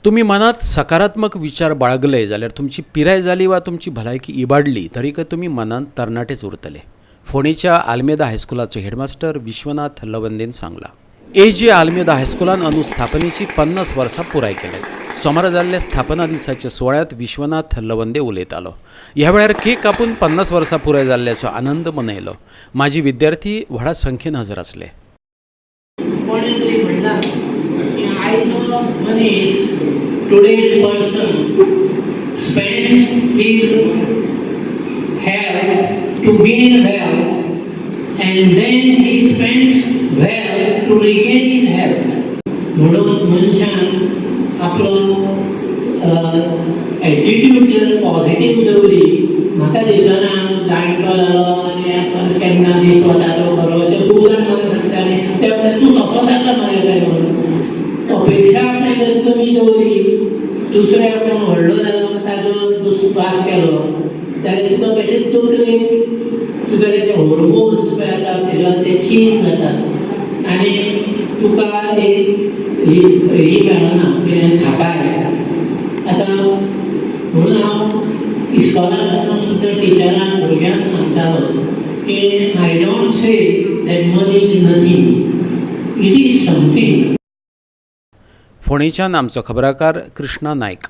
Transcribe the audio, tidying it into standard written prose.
तुम्ही मनात सकारात्मक विचार बाळगले जाल्यार तुमची पिराय जाली वा तुमची भलायकी इबाडली तरीक तुम्ही मनात तरणाटेच उरतले. फोंडेच्या आल्मेदा हायस्कुलाचो हेडमास्टर विश्वनाथ लवंदेन सांगला. एजे आल्मेदा हायस्कुलान अंदू स्थापनेची 50 वर्सां पुराय केले. सोमारा जाल्ल्या स्थापना दिसाच्या सुवाळ्यात विश्वनाथ लवंदे उलयतालो. ह्या वेळार केक कापून 50 वर्सां पुराय जाल्ल्याचो आनंद मनयलो. माजी विद्यार्थी व्हडा संख्येन हजर आसले. Today's person spends his health to gain wealth and then he spends wealth to regain his health. म्हणून मनशान आपलो एटीट्यूड जर पॉझिटिव्ह दवरली म्हाका दिसना जाणटो जालो आनी केन्ना दीस वता तो बरो अशें खूब जाण म्हाका सांगताले ते तूं तसोच आसा मरे काय म्हणून. अपेक्षा आपणे जर कमी दवरली दुसऱ्या कोण व्हडलो जालो ताजो दुस्वास केलो जाल्यार तुका बेठीच तकलेक तुगेले जे हॉर्मोन्स पळय आसा ते चेंज जातात आनी तुका ही मेळना कितें थाकाय. आतां म्हणून हांव इस्कॉलान आसतना सुद्दां टिचरांक भुरग्यांक सांगतालो की I don't say that money is nothing, it is something. फोंडेच्यान आमचो खबराकार कृष्णा नायक.